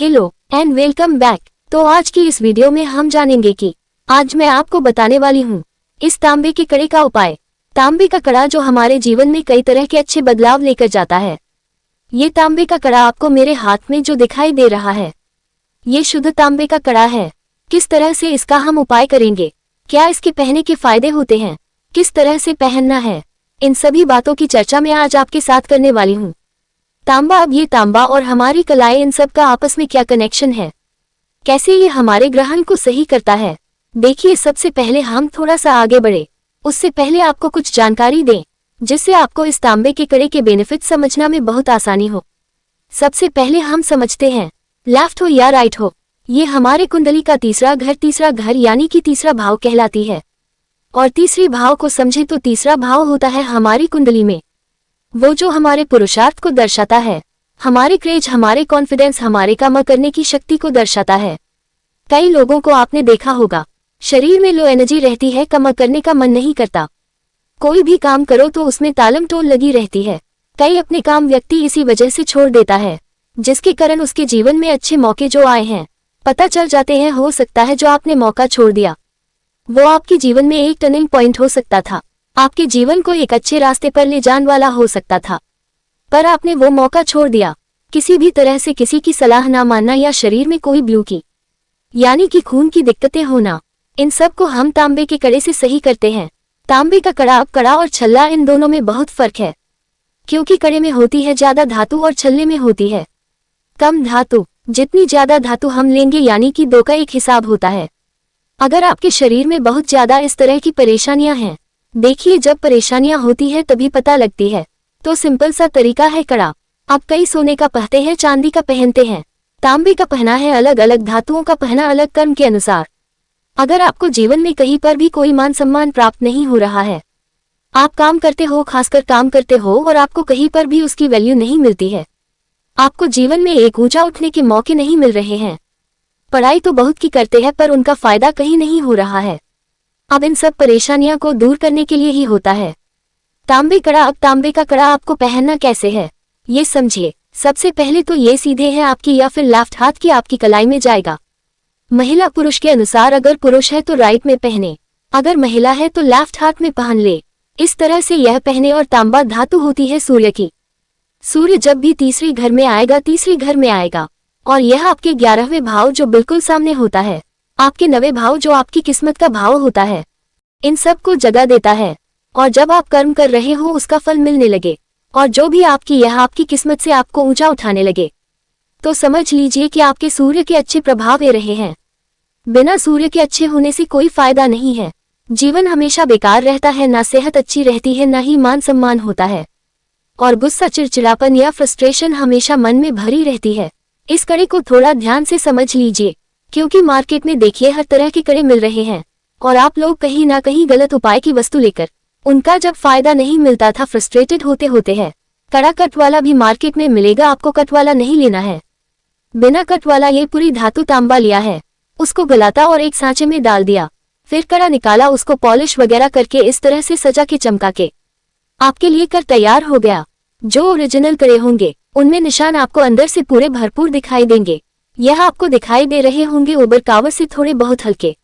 Hello and welcome back. तो आज की इस वीडियो में हम जानेंगे कि आज मैं आपको बताने वाली हूँ इस तांबे के कड़े का उपाय। तांबे का कड़ा जो हमारे जीवन में कई तरह के अच्छे बदलाव लेकर जाता है। ये तांबे का कड़ा आपको मेरे हाथ में जो दिखाई दे रहा है, ये शुद्ध तांबे का कड़ा है। किस तरह से इसका हम उपाय करेंगे, क्या इसके पहनने के फायदे होते हैं, किस तरह से पहनना है, इन सभी बातों की चर्चा मैं आज आपके साथ करने वाली हूँ। तांबा, अब ये तांबा और हमारी कलाएं, इन सब का आपस में क्या कनेक्शन है, कैसे ये हमारे ग्रहण को सही करता है। देखिए, सबसे पहले हम थोड़ा सा आगे बढ़े उससे पहले आपको कुछ जानकारी दें जिससे आपको इस तांबे के कड़े के बेनिफिट समझना में बहुत आसानी हो। सबसे पहले हम समझते हैं लेफ्ट हो या राइट हो, ये हमारे कुंडली का तीसरा घर यानी कि तीसरा भाव कहलाती है। और तीसरी भाव को समझे तो तीसरा भाव होता है हमारी कुंडली में वो जो हमारे पुरुषार्थ को दर्शाता है, हमारे क्रेज, हमारे कॉन्फिडेंस, हमारे काम करने की शक्ति को दर्शाता है। कई लोगों को आपने देखा होगा, शरीर में लो एनर्जी रहती है, काम करने का मन नहीं करता। कोई भी काम करो तो उसमें तालम टोल लगी रहती है। कई अपने काम व्यक्ति इसी वजह से छोड़ देता है, जिसके कारण उसके जीवन में अच्छे मौके जो आए हैं पता चल जाते हैं। हो सकता है जो आपने मौका छोड़ दिया वो आपके जीवन में एक टर्निंग पॉइंट हो सकता था, आपके जीवन को एक अच्छे रास्ते पर ले जाने वाला हो सकता था, पर आपने वो मौका छोड़ दिया। किसी भी तरह से किसी की सलाह ना मानना या शरीर में कोई ब्लू की यानी कि खून की दिक्कतें होना, इन सब को हम तांबे के कड़े से सही करते हैं। तांबे का कड़ा, अब कड़ा और छल्ला इन दोनों में बहुत फर्क है, क्योंकि कड़े में होती है ज्यादा धातु और छल्ले में होती है कम धातु। जितनी ज्यादा धातु हम लेंगे यानी कि 2 का 1 हिसाब होता है। अगर आपके शरीर में बहुत ज्यादा इस तरह की परेशानियां हैं, देखिए जब परेशानियां होती है तभी पता लगती है, तो सिंपल सा तरीका है कड़ा। आप कई सोने का पहनते हैं, चांदी का पहनते हैं, तांबे का पहना है, अलग अलग धातुओं का पहना अलग कर्म के अनुसार। अगर आपको जीवन में कहीं पर भी कोई मान सम्मान प्राप्त नहीं हो रहा है, आप काम करते हो, खासकर काम करते हो और आपको कहीं पर भी उसकी वैल्यू नहीं मिलती है, आपको जीवन में एक ऊंचा उठने के मौके नहीं मिल रहे हैं, पढ़ाई तो बहुत की करते हैं पर उनका फायदा कहीं नहीं हो रहा है, अब इन सब परेशानियों को दूर करने के लिए ही होता है तांबे कड़ा। अब तांबे का कड़ा आपको पहनना कैसे है ये समझिए। सबसे पहले तो ये सीधे है आपकी या फिर लेफ्ट हाथ की आपकी कलाई में जाएगा। महिला पुरुष के अनुसार, अगर पुरुष है तो राइट में पहने, अगर महिला है तो लेफ्ट हाथ में पहन ले। इस तरह से यह पहने। और तांबा धातु होती है सूर्य की। सूर्य जब भी तीसरी घर में आएगा और यह आपके 11वें भाव जो बिल्कुल सामने होता है, आपके 9वें भाव जो आपकी किस्मत का भाव होता है, इन सब को जगह देता है। और जब आप कर्म कर रहे हो उसका फल मिलने लगे और जो भी यह आपकी किस्मत से आपको ऊंचा उठाने लगे, तो समझ लीजिए कि आपके सूर्य के अच्छे प्रभाव आ रहे हैं। बिना सूर्य के अच्छे होने से कोई फायदा नहीं है, जीवन हमेशा बेकार रहता है, ना सेहत अच्छी रहती है, ना ही मान सम्मान होता है, और गुस्सा, चिड़चिड़ापन या फ्रस्ट्रेशन हमेशा मन में भरी रहती है। इस कड़े को थोड़ा ध्यान से समझ लीजिए, क्योंकि मार्केट में देखिए हर तरह के कड़े मिल रहे हैं और आप लोग कहीं ना कहीं गलत उपाय की वस्तु लेकर उनका जब फायदा नहीं मिलता था फ्रस्ट्रेटेड होते हैं। कड़ा कट वाला भी मार्केट में मिलेगा, आपको कट वाला नहीं लेना है। बिना कट वाला ये पूरी धातु तांबा लिया है, उसको गलाता और एक सांचे में डाल दिया, फिर कड़ा निकाला, उसको पॉलिश वगैरह करके इस तरह से सजा के चमका के आपके लिए कर तैयार हो गया। जो ओरिजिनल कड़े होंगे उनमें निशान आपको अंदर से पूरे भरपूर दिखाई देंगे। यह आपको दिखाई दे रहे होंगे उबर कावर से थोड़े बहुत हल्के,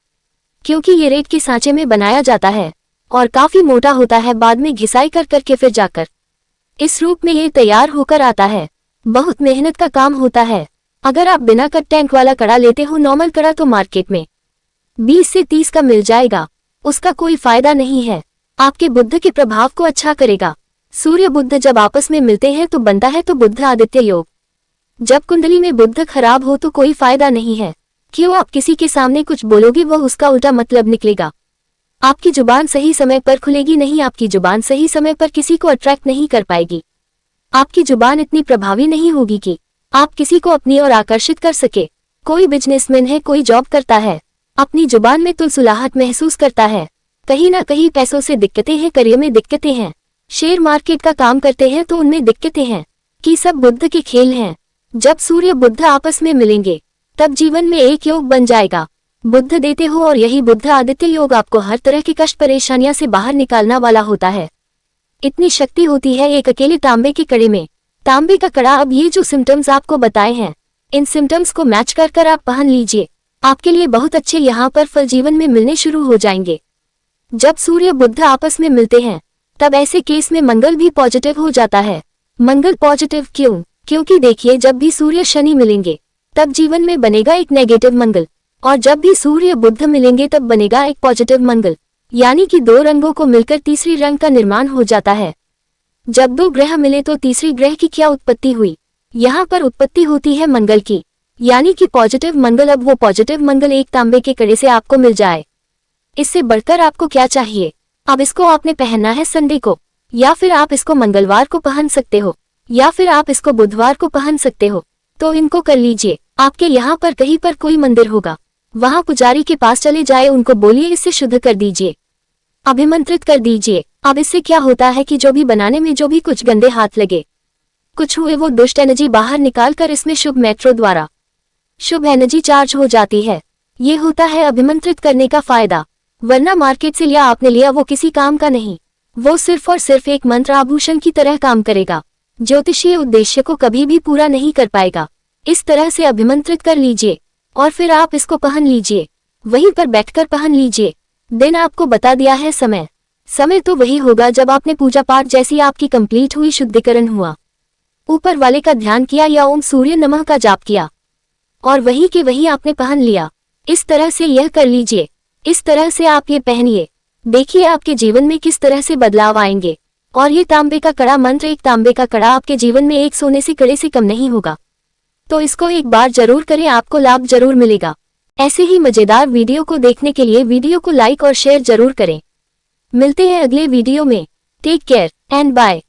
क्योंकि ये रेत के सांचे में बनाया जाता है और काफी मोटा होता है, बाद में घिसाई कर करके फिर जाकर इस रूप में ये तैयार होकर आता है। बहुत मेहनत का काम होता है। अगर आप बिना कट टैंक वाला कड़ा लेते हो, नॉर्मल कड़ा, तो मार्केट में 20 से 30 का मिल जाएगा, उसका कोई फायदा नहीं है। आपके बुध के प्रभाव को अच्छा करेगा। सूर्य बुध जब आपस में मिलते हैं तो बनता है तो बुध आदित्य योग। जब कुंडली में बुध खराब हो तो कोई फायदा नहीं है, क्यों आप किसी के सामने कुछ बोलोगे वह उसका उल्टा मतलब निकलेगा। आपकी जुबान सही समय पर खुलेगी नहीं, आपकी जुबान सही समय पर किसी को अट्रैक्ट नहीं कर पाएगी। आपकी जुबान इतनी प्रभावी नहीं होगी कि आप किसी को अपनी ओर आकर्षित कर सके। कोई बिजनेसमैन है, कोई जॉब करता है, अपनी जुबान में तुलसुलाहट महसूस करता है, कहीं ना कहीं पैसों से दिक्कतें हैं, करियर में दिक्कतें हैं, शेयर मार्केट का काम करते हैं तो उनमें दिक्कतें हैं, कि सब बुध के खेल हैं। जब सूर्य बुध आपस में मिलेंगे तब जीवन में एक योग बन जाएगा। बुध देते हो और यही बुध आदित्य योग आपको हर तरह की कष्ट परेशानियां से बाहर निकालना वाला होता है। इतनी शक्ति होती है एक अकेले तांबे के कड़े में। तांबे का कड़ा, अब ये जो सिम्टम्स आपको बताए हैं इन सिम्टम्स को मैच कर आप पहन लीजिए। आपके लिए बहुत अच्छे यहाँ पर फल जीवन में मिलने शुरू हो जाएंगे। जब सूर्य बुध आपस में मिलते हैं तब ऐसे केस में मंगल भी पॉजिटिव हो जाता है। मंगल पॉजिटिव क्यों? क्योंकि देखिए, जब भी सूर्य शनि मिलेंगे तब जीवन में बनेगा एक नेगेटिव मंगल, और जब भी सूर्य बुध मिलेंगे तब बनेगा एक पॉजिटिव मंगल। यानी कि दो रंगों को मिलकर तीसरी रंग का निर्माण हो जाता है। जब दो ग्रह मिले तो तीसरी ग्रह की क्या उत्पत्ति हुई? यहाँ पर उत्पत्ति होती है मंगल की, यानी कि पॉजिटिव मंगल। अब वो पॉजिटिव मंगल एक तांबे के कड़े से आपको मिल जाए, इससे बढ़कर आपको क्या चाहिए? अब इसको आपने पहनना है संडे को, या फिर आप इसको मंगलवार को पहन सकते हो, या फिर आप इसको बुधवार को पहन सकते हो। तो इनको कर लीजिए। आपके यहाँ पर कहीं पर कोई मंदिर होगा, वहां पुजारी के पास चले जाए, उनको बोलिए इससे शुद्ध कर दीजिए, अभिमंत्रित कर दीजिए। अब इससे क्या होता है कि जो भी बनाने में जो भी कुछ गंदे हाथ लगे, कुछ हुए, वो दुष्ट एनर्जी बाहर निकालकर इसमें शुभ मेट्रो द्वारा शुभ एनर्जी चार्ज हो जाती है। ये होता है अभिमंत्रित करने का फायदा। वरना मार्केट से लिया आपने लिया, वो किसी काम का नहीं, वो सिर्फ और सिर्फ एक मंत्र आभूषण की तरह काम करेगा, ज्योतिषीय उद्देश्य को कभी भी पूरा नहीं कर पाएगा। इस तरह से अभिमंत्रित कर लीजिए और फिर आप इसको पहन लीजिए, वहीं पर बैठकर पहन लीजिए। दिन आपको बता दिया है, समय तो वही होगा जब आपने पूजा पाठ जैसी आपकी कंप्लीट हुई, शुद्धिकरण हुआ, ऊपर वाले का ध्यान किया या ओम सूर्य नमः का जाप किया, और वही के वही आपने पहन लिया। इस तरह से यह कर लीजिए, इस तरह से आप ये पहनिए। देखिए आपके जीवन में किस तरह से बदलाव आएंगे। और ये तांबे का कड़ा मंत्र, एक तांबे का कड़ा आपके जीवन में एक सोने से कड़े से कम नहीं होगा। तो इसको एक बार जरूर करें, आपको लाभ जरूर मिलेगा। ऐसे ही मजेदार वीडियो को देखने के लिए वीडियो को लाइक और शेयर जरूर करें। मिलते हैं अगले वीडियो में। Take care and bye.